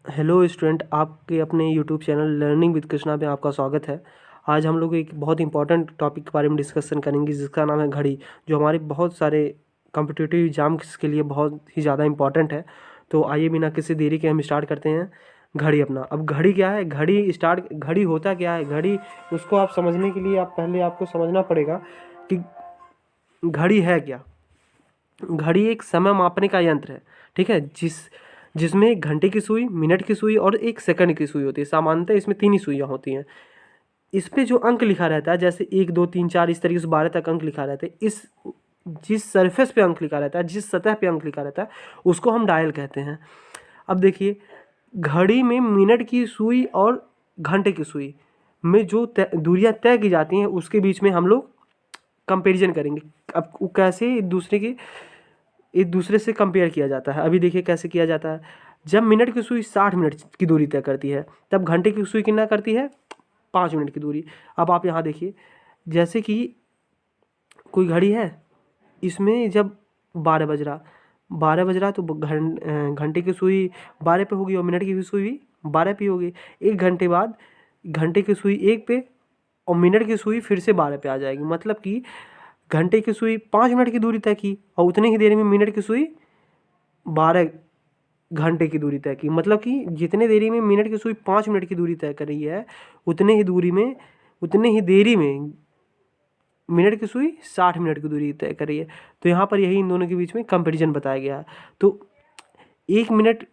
Hello student, आपके अपने YouTube channel learning with Krishna में आपका स्वागत है। आज हम लोग एक बहुत इंपॉर्टेंट टॉपिक के बारे में डिस्कशन करेंगे जिसका नाम है घड़ी, जो हमारे बहुत सारे कॉम्पिटिटिव एग्जाम्स के लिए बहुत ही ज़्यादा इंपॉर्टेंट है। तो आइए बिना किसी देरी के हम स्टार्ट करते हैं घड़ी अपना। अब घड़ी क्या है, घड़ी होता क्या है, घड़ी उसको आप समझने के लिए पहले आपको समझना पड़ेगा कि घड़ी है क्या। घड़ी एक समय मापने का यंत्र है, ठीक है, जिसमें एक घंटे की सुई, मिनट की सुई और एक सेकंड की सुई होती है। सामान्यतः इसमें 3 ही सुइयाँ होती हैं। इस पे जो अंक लिखा रहता है, जैसे 1 2 3 4 इस तरीके से 12 तक अंक लिखा रहता है। इस जिस सरफेस पे अंक लिखा रहता है, जिस सतह पे अंक लिखा रहता है, उसको हम डायल कहते हैं। अब देखिए, घड़ी में मिनट की सुई और घंटे की सुई में जो दूरियाँ तय की जाती हैं, उसके बीच में हम लोग कंपेरिजन करेंगे। अब वो कैसे एक दूसरे से कंपेयर किया जाता है, अभी देखिए कैसे किया जाता है। जब मिनट की सुई 60 मिनट की दूरी तय करती है, तब घंटे की सुई कितना करती है, 5 मिनट की दूरी। अब आप यहाँ देखिए, जैसे कि कोई घड़ी है, इसमें जब 12 बज रहा तो घंटे की सुई 12 पे होगी और मिनट की भी सुई भी 12 पे होगी। 1 घंटे बाद घंटे की सुई 1 पे और मिनट की सुई फिर से 12 पे आ जाएगी। मतलब कि घंटे की सुई 5 मिनट की दूरी तय की और उतने ही देर में मिनट की सुई 12 घंटे की दूरी तय की। मतलब कि जितने देरी में मिनट की सुई 5 मिनट की दूरी तय कर रही है, उतने ही देरी में मिनट की सुई 60 मिनट की दूरी तय कर रही है। तो यहाँ पर यही इन दोनों के बीच में कंपैरिजन बताया गया है। तो एक मिनट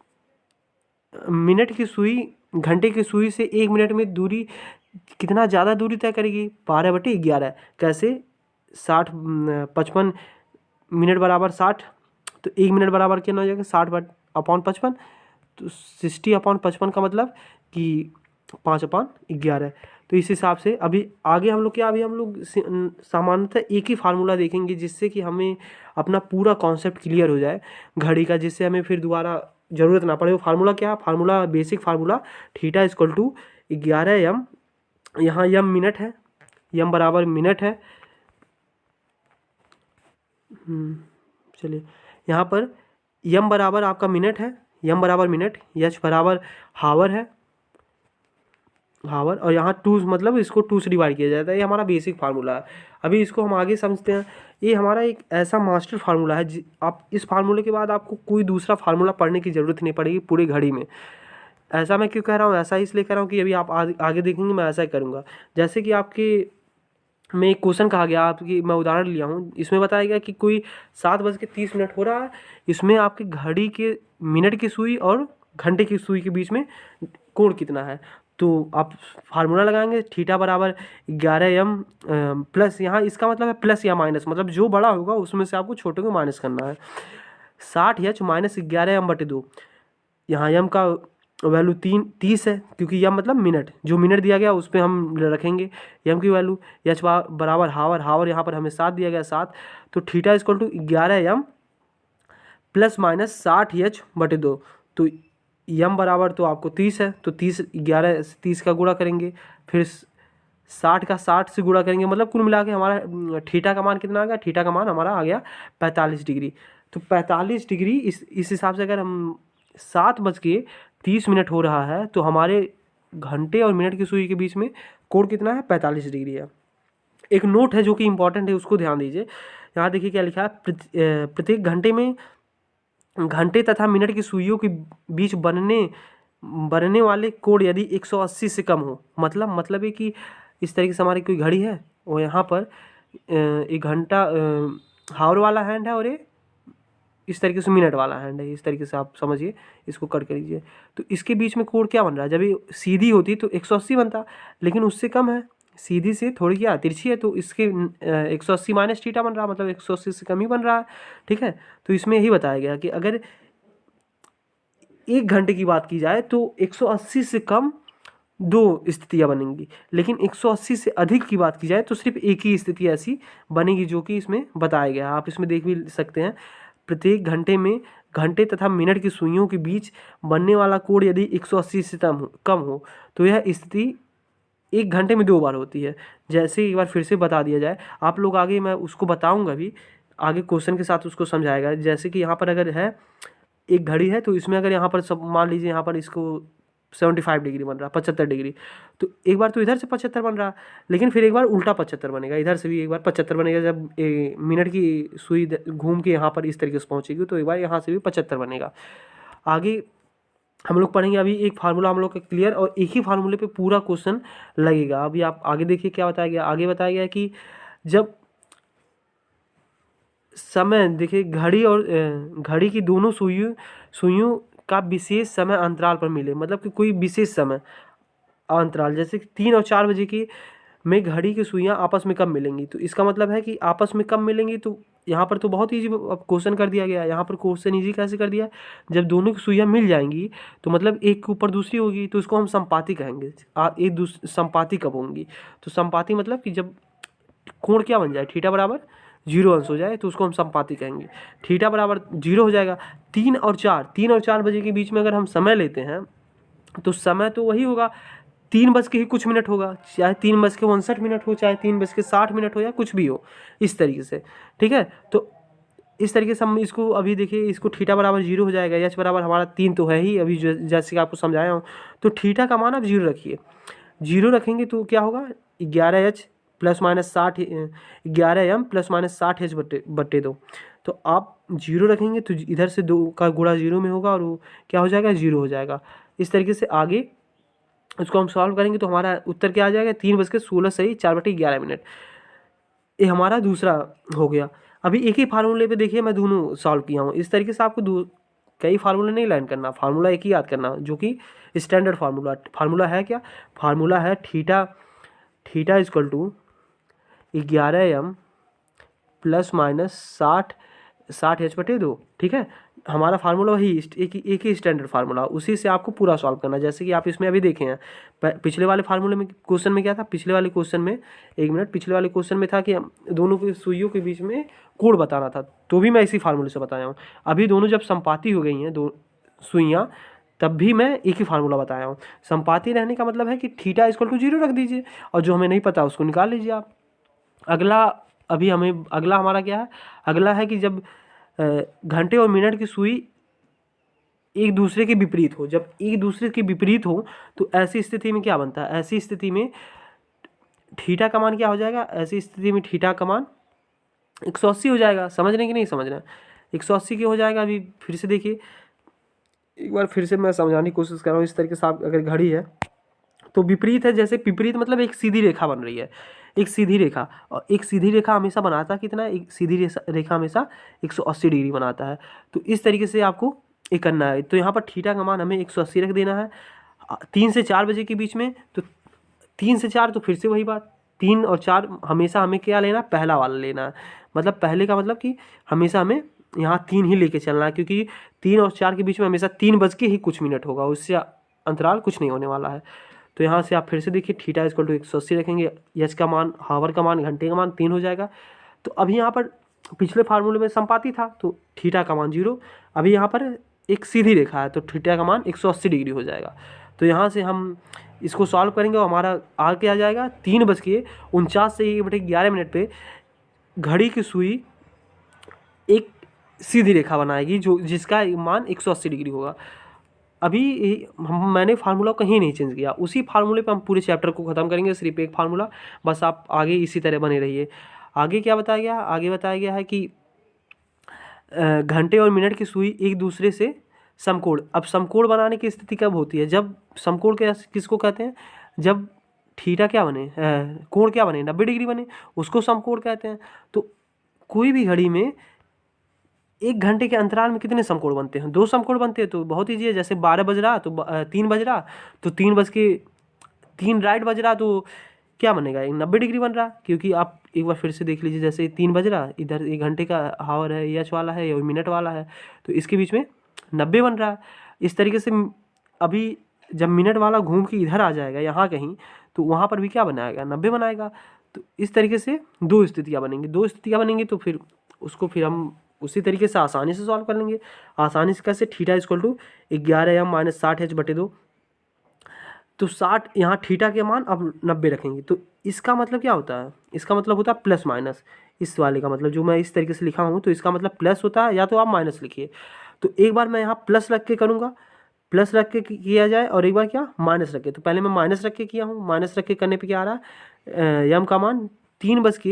की सुई घंटे की सुई से 1 मिनट में दूरी कितना ज़्यादा दूरी तय करेगी, 12/11। कैसे, 55 मिनट बराबर 60, तो 1 मिनट बराबर कितना हो जाएगा, 60/55। तो 60/55 का मतलब कि 5/11। तो इस हिसाब से अभी आगे हम लोग सामान्यतः एक ही फार्मूला देखेंगे, जिससे कि हमें अपना पूरा कॉन्सेप्ट क्लियर हो जाए घड़ी का, जिससे हमें फिर दोबारा ज़रूरत ना पड़े। वो फार्मूला क्या, formula basic formula theta equal to 11 m। यहाँ यम मिनट है, यम बराबर मिनट है। चलिए, यहाँ पर यम बराबर आपका मिनट है, यम बराबर मिनट, यच बराबर हावर है, हावर। और यहाँ 2 मतलब इसको 2 से डिवाइड किया जाता है। ये हमारा बेसिक फार्मूला है। अभी इसको हम आगे समझते हैं। ये हमारा एक ऐसा मास्टर फार्मूला है, आप इस फार्मूले के बाद आपको कोई दूसरा फार्मूला पढ़ने की ज़रूरत नहीं पड़ेगी पूरी घड़ी में। ऐसा मैं क्यों कह रहा हूँ, ऐसा इसलिए कह रहा हूँ कि अभी आप आगे देखेंगे मैं ऐसा ही करूँगा। जैसे कि आपके में एक क्वेश्चन कहा गया, आपकी मैं उदाहरण लिया हूँ, इसमें बताया गया कि कोई 7:30 हो रहा है। इसमें आपकी घड़ी के मिनट की सुई और घंटे की सुई के बीच में कोण कितना है। तो आप फार्मूला लगाएंगे, थीटा बराबर 11 m प्लस, यहाँ इसका मतलब है प्लस या माइनस, मतलब जो बड़ा होगा उसमें से आपको छोटे को माइनस करना है। 60h minus 11m/2। यहाँ यम का वैल्यू 30 है, क्योंकि यम मतलब मिनट, जो मिनट दिया गया उस पर हम रखेंगे यम की वैल्यू। यच बराबर हावर, हावर यहाँ पर हमें 7 दिया गया, 7। तो theta equal to 11 m plus minus 60h/2। तो यम बराबर तो आपको 30 है, तो 30 का गुणा करेंगे, फिर 60 का 60 से गुणा करेंगे, मतलब कुल मिला के हमारा थीटा का मान कितना आ गया, थीटा का मान हमारा आ गया 45 डिग्री। तो 45 डिग्री इस हिसाब से अगर हम 7:30 हो रहा है, तो हमारे घंटे और मिनट की सुई के बीच में कोण कितना है, 45 डिग्री है। एक नोट है जो कि इंपॉर्टेंट है, उसको ध्यान दीजिए। यहाँ देखिए क्या लिखा है, प्रत्येक घंटे में घंटे तथा मिनट की सुइयों के बीच बनने वाले कोण यदि 180 से कम हो, मतलब है कि इस तरीके से हमारी कोई घड़ी है और यहाँ पर एक घंटा हावर वाला हैंड है और ये इस तरीके से मिनट वाला हैंड है। इस तरीके से आप समझिए, इसको कट करिए। तो इसके बीच में कोण क्या बन रहा है, जब ये सीधी होती तो 180 बनता, लेकिन उससे कम है, सीधी से थोड़ी क्या तिरछी है, तो इसके 180 माइनस थीटा बन रहा, मतलब 180 से कम ही बन रहा है, ठीक है। तो इसमें यही बताया गया कि अगर 1 घंटे की बात की जाए तो 180 से कम 2 स्थितियाँ बनेंगी, लेकिन 180 से अधिक की बात की जाए तो सिर्फ एक ही स्थिति ऐसी बनेगी, जो कि इसमें बताया गया है। आप इसमें देख भी सकते हैं, प्रत्येक घंटे में घंटे तथा मिनट की सुइयों के बीच बनने वाला कोण यदि 180 से कम हो, तो यह स्थिति 1 घंटे में 2 बार होती है। जैसे एक बार फिर से बता दिया जाए, आप लोग आगे मैं उसको बताऊंगा भी, आगे क्वेश्चन के साथ उसको समझाएगा। जैसे कि यहाँ पर अगर है एक घड़ी है, तो इसमें अगर यहाँ पर सब मान लीजिए यहाँ पर इसको 75 डिग्री बन रहा, 75 डिग्री, तो एक बार तो इधर से 75 बन रहा, लेकिन फिर एक बार उल्टा 75 बनेगा, इधर से भी एक बार 75 बनेगा। जब मिनट की सुई घूम के यहाँ पर इस तरीके से पहुँचेगी तो एक बार यहाँ से भी 75 बनेगा। आगे हम लोग पढ़ेंगे। अभी एक फार्मूला हम लोग का क्लियर, और एक ही फार्मूले पे पूरा क्वेश्चन लगेगा। अभी आप आगे देखिए क्या बताया गया। आगे बताया गया है कि जब समय, देखिए घड़ी और घड़ी की दोनों सुइयों का विशेष समय अंतराल पर मिले, मतलब कि कोई विशेष समय अंतराल, जैसे कि 3 और 4 बजे की में घड़ी की सुइयां आपस में कब मिलेंगी, तो इसका मतलब है कि आपस में कब मिलेंगी। तो यहाँ पर तो बहुत ईजी क्वेश्चन कर दिया गया है। यहाँ पर क्वेश्चन ईजी कैसे कर दिया है, जब दोनों की सुइयां मिल जाएंगी तो मतलब एक के ऊपर दूसरी होगी, तो इसको हम संपाती कहेंगे। एक दूसरी संपाती कब होंगी, तो संपाती मतलब कि जब कोण क्या बन जाए, थीटा बराबर 0 अंश हो जाए, तो उसको हम संपाती कहेंगे। थीटा बराबर 0 हो जाएगा। 3 और 4 बजे के बीच में अगर हम समय लेते हैं तो समय तो वही होगा, 3 बज के ही कुछ मिनट होगा, चाहे 3:59 हो, चाहे 3:60 हो, या कुछ भी हो, इस तरीके से। ठीक है, तो इस तरीके से हम इसको अभी देखिए, इसको थीटा बराबर 0 हो जाएगा। एच बराबर हमारा 3 तो है ही, अभी जैसे कि आपको समझाया हूँ। तो थीटा का मान आप 0 रखिए, 0 रखेंगे तो क्या होगा, 11h ± 60, 11m ± 60h बट्टे 2। तो आप 0 रखेंगे तो इधर से 2 का गुणा 0 में होगा, और वो क्या हो जाएगा, 0 हो जाएगा। इस तरीके से आगे उसको हम सॉल्व करेंगे तो हमारा उत्तर क्या आ जाएगा, 3:16 सही 4/11 ये हमारा दूसरा हो गया। अभी एक ही फार्मूले पे देखिए मैं दोनों सॉल्व किया हूँ। इस तरीके से आपको कई फार्मूले नहीं लर्न करना, फार्मूला एक ही याद करना, जो कि स्टैंडर्ड फार्मूला है। क्या फार्मूला है, थीटा = 11m ± 60h/2। ठीक है, हमारा फार्मूला वही एक ही स्टैंडर्ड फार्मूला, उसी से आपको पूरा सॉल्व करना। जैसे कि आप इसमें अभी देखे हैं, पिछले वाले फार्मूले में क्वेश्चन में क्या था, पिछले वाले क्वेश्चन में था कि दोनों की सुइयों के बीच में कोण बताना था, तो भी मैं इसी फार्मूले से बताया हूँ। अभी दोनों जब संपाती हो गई हैं, दो सुइयाँ, तब भी मैं एक ही फार्मूला बताया हूँ। संपाती रहने का मतलब है कि थीटा = 0 रख दीजिए, और जो हमें नहीं पता उसको निकाल लीजिए आप। अगला हमारा क्या है, अगला है कि जब घंटे और मिनट की सुई एक दूसरे के विपरीत हो। जब एक दूसरे के विपरीत हो तो ऐसी स्थिति में क्या बनता है, ऐसी स्थिति में थीटा का मान क्या हो जाएगा, ऐसी स्थिति में थीटा का मान 180 हो जाएगा। समझ रहे हैं कि नहीं समझ रहे हैं, 180 की हो जाएगा। अभी फिर से देखिए, एक बार फिर से मैं समझाने की कोशिश कर रहा हूँ। इस तरीके से आप अगर घड़ी है तो विपरीत है, जैसे विपरीत मतलब एक सीधी रेखा बन रही है, एक सीधी रेखा, और एक सीधी रेखा हमेशा बनाता कितना, एक सीधी रेखा हमेशा 180 डिग्री बनाता है। तो इस तरीके से आपको ये करना है। तो यहाँ पर थीटा का मान हमें 180 रख देना है। 3 से 4 बजे के बीच में, तो 3 से 4 तो फिर से वही बात, 3 और 4 हमेशा हमें क्या लेना, पहला वाला लेना है। मतलब पहले का मतलब कि हमेशा हमें यहाँ 3 ही लेके चलना है, क्योंकि 3 और 4 के बीच में हमेशा 3 बज के ही कुछ मिनट होगा, उससे अंतराल कुछ नहीं होने वाला है। तो यहाँ से आप फिर से देखिए, थीटा = 180 रखेंगे, एच का मान, हावर का मान, घंटे का मान 3 हो जाएगा। तो अभी यहाँ पर पिछले फार्मूले में संपाती था तो थीटा का मान 0, अभी यहाँ पर एक सीधी रेखा है तो थीटा का मान 180 डिग्री हो जाएगा। तो यहाँ से हम इसको सॉल्व करेंगे और हमारा आगे आ जाएगा 3:49 से 1/11 पे घड़ी की सुई एक सीधी रेखा बनाएगी जिसका मान 180 डिग्री होगा। अभी मैंने फार्मूला कहीं नहीं चेंज किया, उसी फार्मूले पे हम पूरे चैप्टर को ख़त्म करेंगे, सिर्फ एक फार्मूला, बस आप आगे इसी तरह बने रहिए। आगे क्या बताया गया, आगे बताया गया है कि घंटे और मिनट की सुई एक दूसरे से समकोण। अब समकोण बनाने की स्थिति कब होती है, जब समकोण किसको कहते हैं, जब थीटा क्या बने, कोण क्या बने, 90 डिग्री बने, उसको समकोण कहते हैं। तो कोई भी घड़ी में 1 घंटे के अंतराल में कितने समकोण बनते हैं, 2 समकोण बनते हैं। तो बहुत ईजी है, जैसे 12 बज रहा तो 3 बज रहा, तो 3 राइट बज रहा तो क्या बनेगा, 90 डिग्री बन रहा। क्योंकि आप एक बार फिर से देख लीजिए, जैसे 3 बज रहा, इधर 1 घंटे का हावर है, एच वाला है, और मिनट वाला है, तो इसके बीच में 90 बन रहा है। इस तरीके से अभी जब मिनट वाला घूम के इधर आ जाएगा यहाँ कहीं, तो वहाँ पर भी क्या बनाएगा, 90 बनाएगा। तो इस तरीके से 2 स्थितियाँ बनेंगी, तो फिर उसको फिर हम उसी तरीके से आसानी से सॉल्व कर लेंगे। आसानी से कैसे, थीटा = 11m - 60h/2। तो 60, यहाँ थीटा के मान अब 90 रखेंगे, तो इसका मतलब क्या होता है, इसका मतलब होता है प्लस माइनस। इस वाले का मतलब जो मैं इस तरीके से लिखा हूँ, तो इसका मतलब प्लस होता है, या तो आप माइनस लिखिए। तो एक बार मैं यहाँ प्लस रख के करूँगा, प्लस रख के किया जाए, और एक बार क्या माइनस रख के। तो पहले मैं माइनस रख के किया हूँ, माइनस रख के करने पे क्या आ रहा है, यम का मान 4 बज के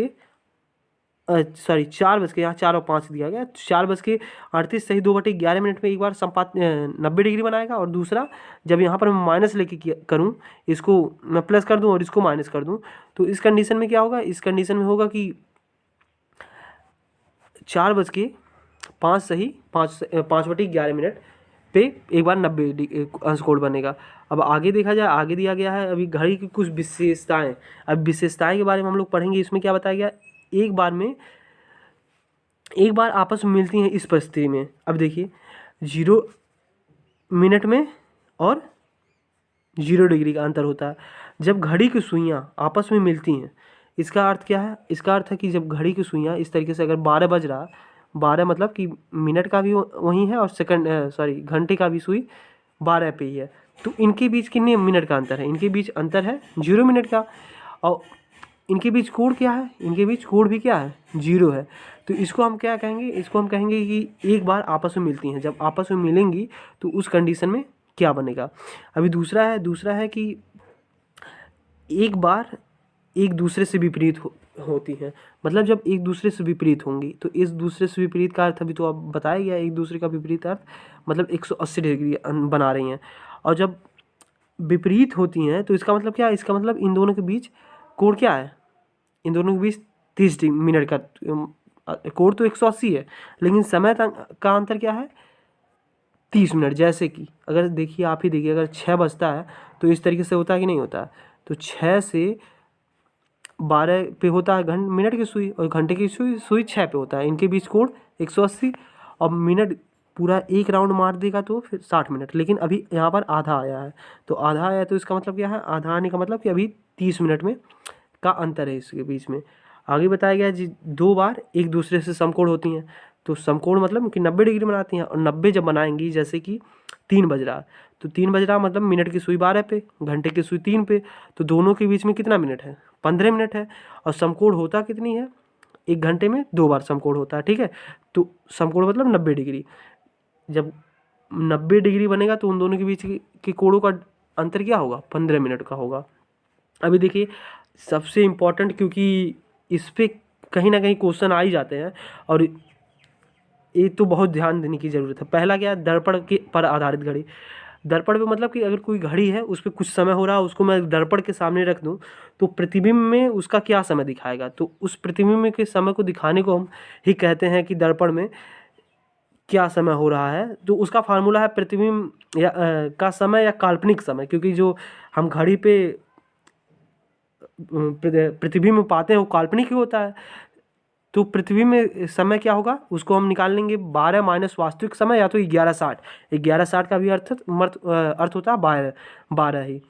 यहाँ 4 और 5 दिया गया, 4:38 सही 2/11 मिनट में एक बार 90 डिग्री बनाएगा। और दूसरा जब यहाँ पर मैं माइनस लेके करूँ, इसको मैं प्लस कर दूँ और इसको माइनस कर दूँ, तो इस कंडीशन में क्या होगा, इस कंडीशन में होगा कि 4:05 सही 5/11 मिनट पे एक बार 90 अंश कोण बनेगा। अब आगे देखा जाए, आगे दिया गया है अभी घड़ी की कुछ विशेषताएं। अब विशेषताएं के बारे में हम लोग पढ़ेंगे। इसमें क्या बताया गया, एक बार आपस में मिलती हैं इस परिस्थिति में। अब देखिए 0 मिनट में और 0 डिग्री का अंतर होता है जब घड़ी की सुइयां आपस में मिलती हैं। इसका अर्थ क्या है, इसका अर्थ है कि जब घड़ी की सुइयां इस तरीके से, अगर 12 बज रहा, 12 मतलब कि मिनट का भी वही है और घंटे का भी सुई 12 पे ही है, तो इनके बीच कितने मिनट का अंतर है, इनके बीच अंतर है 0 मिनट का। और इनके बीच कोण क्या है, इनके बीच कोण भी क्या है, 0 है। तो इसको हम क्या कहेंगे, इसको हम कहेंगे कि एक बार आपस में मिलती हैं। जब आपस में मिलेंगी तो उस कंडीशन में क्या बनेगा। अभी दूसरा है कि एक बार एक दूसरे से विपरीत होती हैं। मतलब जब एक दूसरे से विपरीत होंगी, तो इस दूसरे से विपरीत का अर्थ अभी तो अब बताया गया, एक दूसरे का विपरीत अर्थ मतलब 180 डिग्री बना रही हैं। और जब विपरीत होती हैं तो इसका मतलब क्या है, इसका मतलब इन दोनों के बीच कोण क्या है, इन दोनों के बीच 30 मिनट का कोण तो 180 है, लेकिन समय का अंतर क्या है, 30 मिनट। जैसे कि अगर देखिए, आप ही देखिए, अगर 6 बजता है तो इस तरीके से होता है कि नहीं होता है। तो 6 से 12 पे होता है मिनट की सुई, और घंटे की सुई 6 पे होता है। इनके बीच कोण 180, और मिनट पूरा एक राउंड मार देगा तो फिर 60 मिनट। लेकिन अभी यहाँ पर आधा आया है, तो आधा आया तो इसका मतलब क्या है, आधा आने का मतलब कि अभी 30 मिनट में का अंतर है इसके बीच में। आगे बताया गया जी, 2 बार एक दूसरे से समकोण होती हैं। तो समकोण मतलब कि 90 डिग्री बनाती हैं, और 90 जब बनाएंगी, जैसे कि 3 बज रहा, तो 3 बज रहा मतलब मिनट की सुई 12 पे, घंटे की सुई 3 पे, तो दोनों के बीच में कितना मिनट है, 15 मिनट है। और समकोण होता कितनी है, 1 घंटे में 2 बार समकोण होता है, ठीक है। तो समकोण मतलब 90 डिग्री। जब 90 डिग्री बनेगा तो उन दोनों के बीच के कोणों का अंतर क्या होगा, 15 मिनट का होगा। अभी देखिए सबसे इम्पोर्टेंट, क्योंकि इस पर कहीं ना कहीं क्वेश्चन आ ही जाते हैं, और ये तो बहुत ध्यान देने की ज़रूरत है। पहला क्या है, दर्पण के पर आधारित घड़ी। दर्पण पे मतलब कि अगर कोई घड़ी है, उस पर कुछ समय हो रहा है, उसको मैं दर्पण के सामने रख दूं, तो प्रतिबिंब में उसका क्या समय दिखाएगा। तो उस प्रतिबिंब के समय को दिखाने को हम ही कहते हैं कि दर्पण में क्या समय हो रहा है। तो उसका फार्मूला है प्रतिबिंब का समय या काल्पनिक समय, क्योंकि जो हम घड़ी पे प्रतिबिंब पाते हैं वो काल्पनिक ही होता है। तो पृथ्वी में समय क्या होगा, उसको हम निकाल लेंगे 12 माइनस वास्तविक समय, या तो 1160। 1160 का भी अर्थ होता है 12 ही।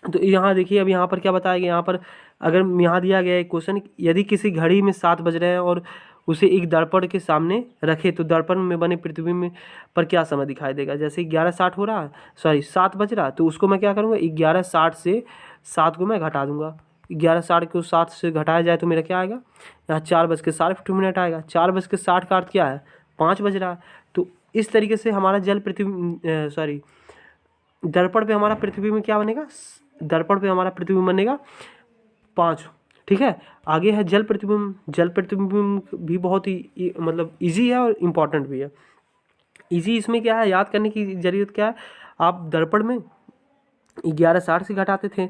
तो यहाँ देखिए, अब यहाँ पर क्या बताया गया, यहाँ पर अगर यहाँ दिया गया एक क्वेश्चन, यदि किसी घड़ी में 7 बज रहे हैं और उसे एक दर्पण के सामने रखे, तो दर्पण में बने प्रतिबिंब पर क्या समय दिखाई देगा। जैसे 11:60 हो रहा, 7 बज रहा, तो उसको मैं क्या करूँगा, 11:60 से 7 को मैं घटा दूंगा। 11:60 को 7 से घटाया जाए तो मेरा क्या आएगा, यहाँ 4:60 आएगा। 4:60 का अर्थ क्या है, 5 बज रहा है। तो इस तरीके से हमारा दर्पण पे हमारा प्रतिबिंब क्या बनेगा, दर्पण पे हमारा प्रतिबिंब बनेगा 5, ठीक है। आगे है जल प्रतिबिंब। जल प्रतिबिंब भी बहुत ही मतलब इजी है और इम्पॉर्टेंट भी है। इजी इसमें क्या है, याद करने की जरूरत क्या है, आप दर्पण में 11:60 से घटाते थे,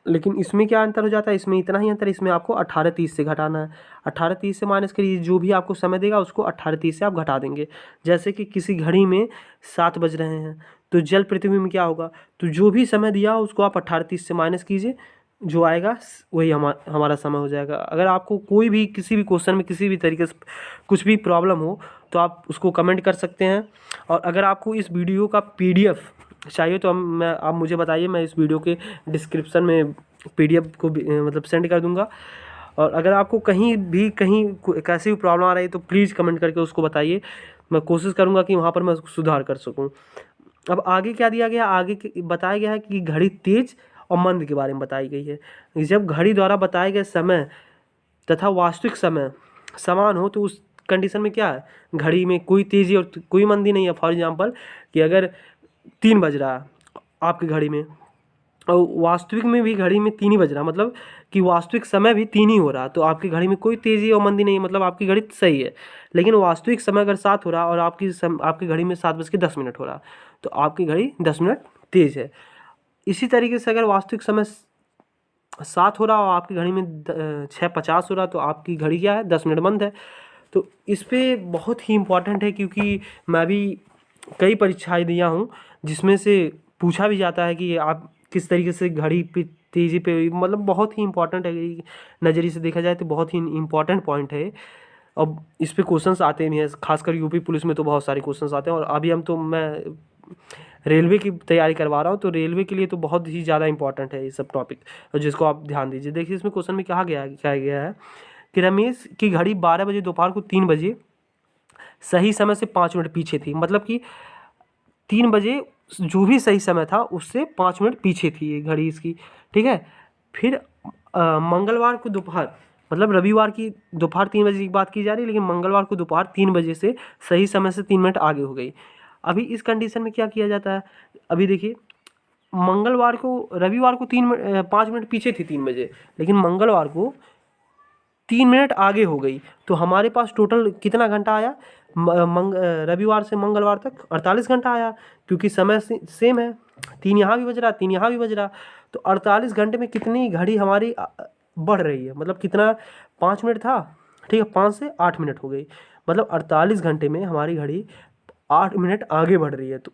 लेकिन इसमें क्या अंतर हो जाता है, इसमें इतना ही अंतर, इसमें आपको 18:30 से घटाना है। 18:30 से माइनस करिए, जो भी आपको समय देगा उसको 18:30 से आप घटा देंगे। जैसे कि किसी घड़ी में 7 बज रहे हैं, तो जल प्रतिबिंब में क्या होगा, तो जो भी समय दिया उसको आप 18:30 से माइनस कीजिए, जो आएगा वही हमारा समय हो जाएगा। अगर आपको कोई भी किसी भी क्वेश्चन में किसी भी तरीके से कुछ भी प्रॉब्लम हो तो आप उसको कमेंट कर सकते हैं। और अगर आपको इस वीडियो का PDF चाहिए तो आप मुझे बताइए, मैं इस वीडियो के डिस्क्रिप्शन में PDF को मतलब सेंड कर दूंगा। और अगर आपको कहीं कैसी भी प्रॉब्लम आ रही है तो प्लीज़ कमेंट करके उसको बताइए, मैं कोशिश करूंगा कि वहाँ पर मैं सुधार कर सकूँ। अब आगे क्या दिया गया, बताया गया है कि घड़ी तेज और मंद के बारे में बताई गई है। जब घड़ी द्वारा बताए गए समय तथा वास्तविक समय समान हो तो उस कंडीशन में क्या है, घड़ी में कोई तेज़ी और कोई मंदी नहीं है। फॉर एग्जांपल कि अगर 3 बज रहा है आपकी घड़ी में और वास्तविक में भी घड़ी में 3 ही बज रहा, मतलब कि वास्तविक समय भी 3 ही हो रहा, तो आपकी घड़ी में कोई तेज़ी और मंदी नहीं है, मतलब आपकी घड़ी सही है। लेकिन वास्तविक समय अगर 7 हो रहा और आपकी घड़ी में 7:10 हो रहा, तो आपकी घड़ी 10 मिनट तेज़ है। इसी तरीके से अगर वास्तविक समय 7 हो रहा और आपकी घड़ी में 6:50 हो रहा, तो आपकी घड़ी क्या है, 10 मिनट बंद है। तो इस पे बहुत ही इम्पोर्टेंट है, क्योंकि मैं भी कई परीक्षाएं दिया हूँ जिसमें से पूछा भी जाता है कि आप किस तरीके से घड़ी पे तेज़ी पे, मतलब बहुत ही इम्पोर्टेंट है, नज़रिए से देखा जाए तो बहुत ही इम्पोर्टेंट पॉइंट है। अब इस पे क्वेश्चंस आते भी हैं, खासकर यूपी पुलिस में तो बहुत सारे क्वेश्चंस आते हैं। और अभी मैं रेलवे की तैयारी करवा रहा हूँ, तो रेलवे के लिए तो बहुत ही ज़्यादा इंपॉर्टेंट है ये सब टॉपिक, जिसको आप ध्यान दीजिए। देखिए इसमें क्वेश्चन में क्या गया है कि रमेश की घड़ी 12 बजे दोपहर को 3 बजे सही समय से 5 मिनट पीछे थी, मतलब कि 3 बजे जो भी सही समय था उससे 5 मिनट पीछे थी ये घड़ी इसकी, ठीक है। फिर मंगलवार को दोपहर, मतलब रविवार की दोपहर 3 बजे की बात की जा रही है, लेकिन मंगलवार को दोपहर 3 बजे से सही समय से 3 मिनट आगे हो गई। अभी इस कंडीशन में क्या किया जाता है, अभी देखिए रविवार को 5 मिनट पीछे थी 3 बजे, लेकिन मंगलवार को 3 मिनट आगे हो गई, तो हमारे पास टोटल कितना घंटा आया, रविवार से मंगलवार तक 48 घंटा आया, क्योंकि समय सेम है, 3 यहाँ भी बज रहा, 3 यहाँ भी बज रहा। तो 48 घंटे में कितनी घड़ी हमारी बढ़ रही है, मतलब कितना, 5 मिनट था, ठीक है, 5 से 8 मिनट हो गई, मतलब 48 घंटे में हमारी घड़ी 8 मिनट आगे बढ़ रही है। तो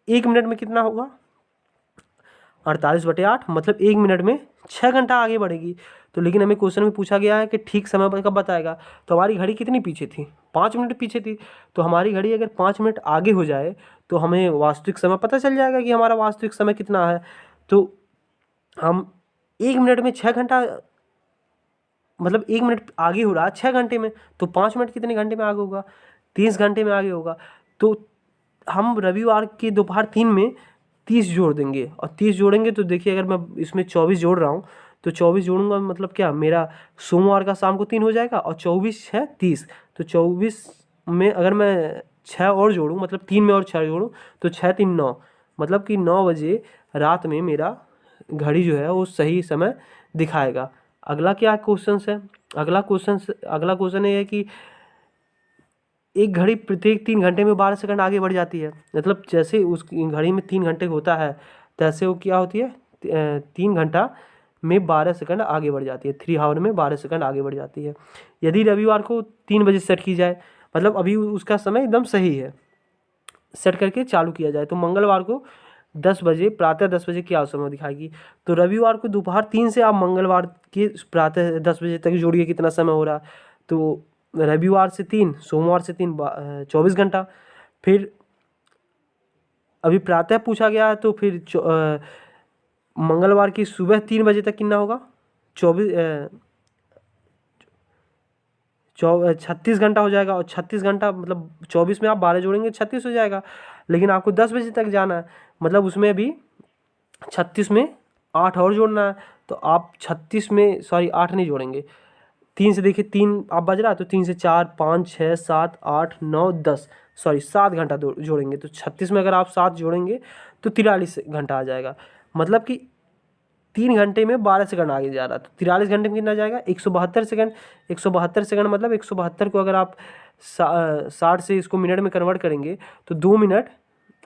1 मिनट में कितना होगा, 48/8, मतलब 1 मिनट में 6 घंटा आगे बढ़ेगी। तो लेकिन हमें क्वेश्चन में पूछा गया है कि ठीक समय कब बताएगा, तो हमारी घड़ी कितनी पीछे थी, 5 मिनट पीछे थी। तो हमारी घड़ी अगर 5 मिनट आगे हो जाए तो हमें वास्तविक समय पता चल जाएगा कि हमारा वास्तविक समय कितना है। तो हम 1 मिनट में 6 घंटा, मतलब 1 मिनट आगे हो रहा 6 घंटे में, तो 5 मिनट कितने घंटे में आगे होगा, 30 घंटे में आगे होगा। तो हम रविवार के दोपहर 3 में 30 जोड़ देंगे, और 30 जोड़ेंगे तो देखिए अगर मैं इसमें 24 जोड़ रहा हूँ, तो 24 जोड़ूंगा मतलब क्या, मेरा सोमवार का शाम को 3 हो जाएगा, और 24 है 30, तो 24 में अगर मैं 6 और जोड़ूँ, मतलब 3 में और 6 जोड़ूँ, तो 6 3 9, मतलब कि 9 बजे रात में मेरा घड़ी जो है वो सही समय दिखाएगा। अगला क्या क्वेश्चन है, अगला क्वेश्चन ये है कि एक घड़ी प्रत्येक 3 घंटे में 12 सेकंड आगे बढ़ जाती है, मतलब जैसे उस घड़ी में 3 घंटे होता है, तैसे वो क्या होती है, 3 घंटा में 12 सेकंड आगे बढ़ जाती है, 3 आवर में 12 सेकंड आगे बढ़ जाती है। यदि रविवार को 3 बजे सेट की जाए, मतलब अभी उसका समय एकदम सही है, सेट करके चालू किया जाए, तो मंगलवार को 10 बजे, प्रातः 10 बजे क्या समय दिखाएगी। तो रविवार को दोपहर 3 से आप मंगलवार के प्रातः 10 बजे तक जोड़िए कितना समय हो रहा, तो रविवार से 3, सोमवार से 3, 24 घंटा। फिर अभी प्रातः पूछा गया है, तो फिर मंगलवार की सुबह 3 बजे तक कितना होगा, 36 घंटा हो जाएगा, और 36 घंटा मतलब 24 में आप 12 जोड़ेंगे 36 हो जाएगा। लेकिन आपको 10 बजे तक जाना है, मतलब उसमें अभी 36 में 8 और जोड़ना है, तो आप 36 में 8 नहीं जोड़ेंगे, 3 से देखिए, 3 आप बज रहा है, तो 3 से 4 5 6 7 8 9 10, 7 घंटा जोड़ेंगे, तो 36 में अगर आप 7 जोड़ेंगे तो 43 घंटा आ जाएगा, मतलब कि 3 घंटे में 12 सेकंड आगे जा रहा है। तो 43 घंटे में कितना जाएगा, 172 सेकंड। 172 सेकंड मतलब 172 को अगर आप 60 से इसको मिनट में कन्वर्ट करेंगे तो 2 मिनट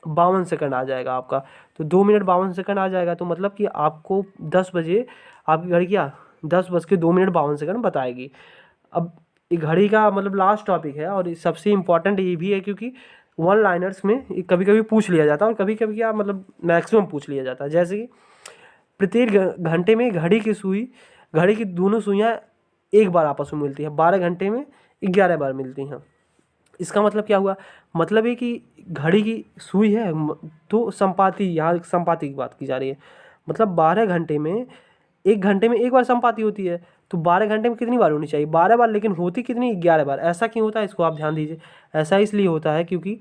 52 सेकंड आ जाएगा आपका। तो 2 मिनट 52 सेकंड आ जाएगा, तो मतलब कि आपको 10 बजे आपकी घड़ी क्या 10:02 बताएगी। अब ये घड़ी का मतलब लास्ट टॉपिक है, और सबसे इम्पॉर्टेंट ये भी है क्योंकि 1 लाइनर्स में कभी कभी पूछ लिया जाता है, और कभी कभी क्या मतलब मैक्सिमम पूछ लिया जाता है। जैसे कि प्रत्येक घंटे में घड़ी की दोनों सुइयाँ एक बार आपस में मिलती है, 12 घंटे में 11 बार मिलती हैं। इसका मतलब क्या हुआ, मतलब ये कि घड़ी की सुई है तो संपाती, यहाँ संपाती की बात की जा रही है, मतलब 12 घंटे में, 1 घंटे में 1 बार संपाती होती है, तो 12 घंटे में कितनी बार होनी चाहिए, 12 बार, लेकिन होती कितनी, 11 बार। ऐसा क्यों होता है, इसको आप ध्यान दीजिए। ऐसा इसलिए होता है क्योंकि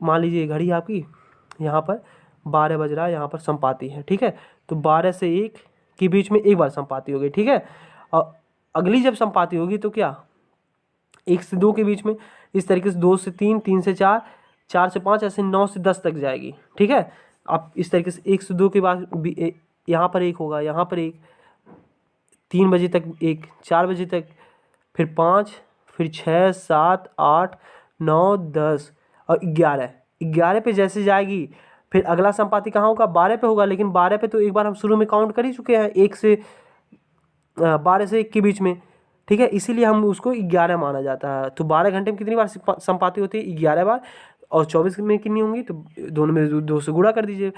मान लीजिए घड़ी आपकी यहाँ पर 12 बज रहा है, यहाँ पर संपाती है, ठीक है, तो 12 से 1 के बीच में 1 बार संपाती होगी, ठीक है, और अगली जब संपाती होगी तो क्या 1 से 2 के बीच में, इस तरीके से 2 से 3, 3 से 4, 4 से 5, ऐसे 9 से 10 तक जाएगी। ठीक है, अब इस तरीके से 1 से 2 के बाद यहाँ पर 1 होगा, यहाँ पर 1, 3 बजे तक 1, 4 बजे तक, फिर 5, फिर 6, 7, 8, 9, 10 और 11। 11 पे जैसे जाएगी फिर अगला संपाति कहाँ होगा, 12 पे होगा। लेकिन 12 पे तो एक बार हम शुरू में काउंट कर ही चुके हैं, 1 से 12 से 1 के बीच में। ठीक है, इसीलिए हम उसको 11 माना जाता है। तो 12 घंटे में कितनी बार संपाति होती है, 11 बार। और 24 में कितनी होंगी, तो दोनों में 2 से गुणा कर दीजिए।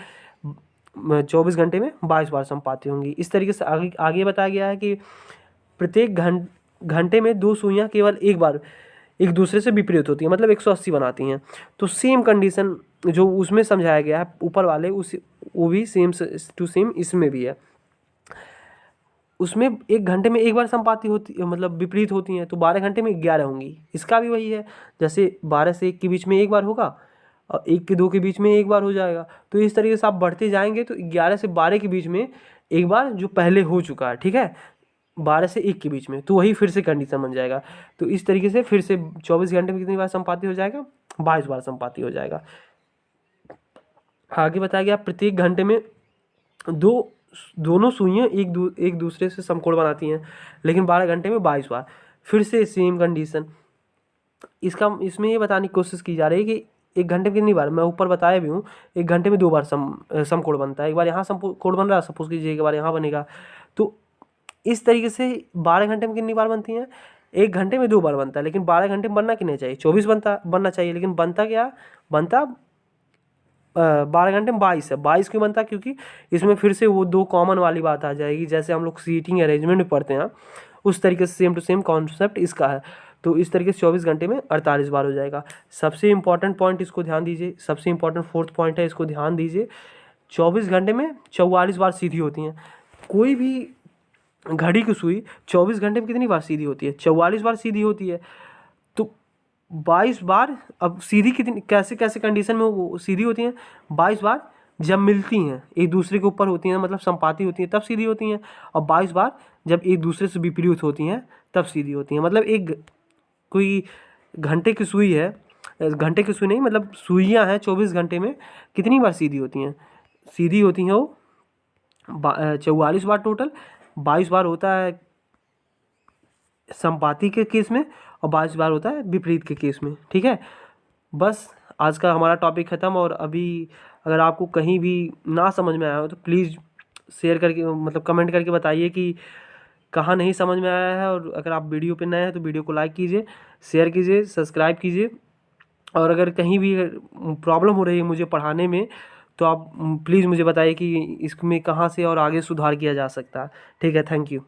24 घंटे में 22 बार संपाति होंगी। इस तरीके से आगे बताया गया है कि प्रत्येक घंटे में 2 सुइयाँ केवल एक बार एक दूसरे से विपरीत होती हैं, मतलब 180 बनाती हैं। तो सेम कंडीशन जो उसमें समझाया गया है ऊपर वाले, वो भी सेम टू सेम इसमें भी है। उसमें 1 घंटे में एक बार संपाति होती, मतलब विपरीत होती हैं, तो 12 घंटे में 11 होंगी। इसका भी वही है, जैसे 12 से 1 के बीच में एक बार होगा और 1 के 2 के बीच में एक बार हो जाएगा। तो इस तरीके से आप बढ़ते जाएंगे तो 11 से 12 के बीच में एक बार जो पहले हो चुका है, ठीक है, 12 से 1 के बीच में, तो वही फिर से कंडीशन बन जाएगा। तो इस तरीके से फिर से 24 घंटे में कितनी बार संपाति हो जाएगा, 22 बार संपाति हो जाएगा। आगे बताया गया प्रत्येक घंटे में दोनों सुइयाँ एक दूसरे से समकोण बनाती हैं, लेकिन 12 घंटे में 22 बार। फिर से सेम कंडीशन। इसमें ये बताने की कोशिश की जा रही है कि 1 घंटे में कितनी बार, मैं ऊपर बताया भी हूँ, 1 घंटे में 2 बार समकोण बनता है। एक बार यहाँ समकोण बन रहा है, सपोज कीजिए एक बार यहाँ बनेगा। तो इस तरीके से 12 घंटे में कितनी बार बनती हैं, 1 घंटे में 2 बार बनता है। लेकिन 12 घंटे में बनना कितना चाहिए, 24 बनना चाहिए। लेकिन बनता क्या, बनता 12 घंटे में 22 है। 22 क्यों बनता, क्योंकि इसमें फिर से वो 2 कॉमन वाली बात आ जाएगी, जैसे हम लोग सीटिंग अरेंजमेंट में पढ़ते हैं, उस तरीके से सेम टू सेम कॉन्सेप्ट इसका है। तो इस तरीके से 24 घंटे में 48 बार हो जाएगा। सबसे इंपॉर्टेंट पॉइंट इसको ध्यान दीजिए, सबसे इंपॉर्टेंट 4th पॉइंट है, इसको ध्यान दीजिए। 24 घंटे में 44 बार सीधी होती हैं। कोई भी घड़ी की सुई 24 घंटे में कितनी बार सीधी होती है, 44 बार सीधी होती है। तो 22 बार, अब सीधी कितनी, कैसे कैसे कंडीशन में वो सीधी होती हैं, 22 बार जब मिलती हैं, एक दूसरे के ऊपर होती हैं, मतलब संपाति होती हैं, तब सीधी होती हैं। और 22 बार जब एक दूसरे से विपरीत होती हैं तब सीधी होती हैं। मतलब एक कोई घंटे की सुई है, घंटे की सुई नहीं, मतलब सुइयाँ हैं, 24 घंटे में कितनी बार सीधी होती हैं, सीधी होती हैं वो 44 बार टोटल। 22 बार होता है संपाति के केस में और 22 बार होता है विपरीत के केस में। ठीक है, बस आज का हमारा टॉपिक ख़त्म। और अभी अगर आपको कहीं भी ना समझ में आया हो तो प्लीज़ शेयर करके, मतलब कमेंट करके बताइए कि कहाँ नहीं समझ में आया है। और अगर आप वीडियो पे नए हैं तो वीडियो को लाइक कीजिए, शेयर कीजिए, सब्सक्राइब कीजिए। और अगर कहीं भी प्रॉब्लम हो रही है मुझे पढ़ाने में तो आप प्लीज़ मुझे बताइए कि इसमें कहाँ से और आगे सुधार किया जा सकता है। ठीक है, थैंक यू।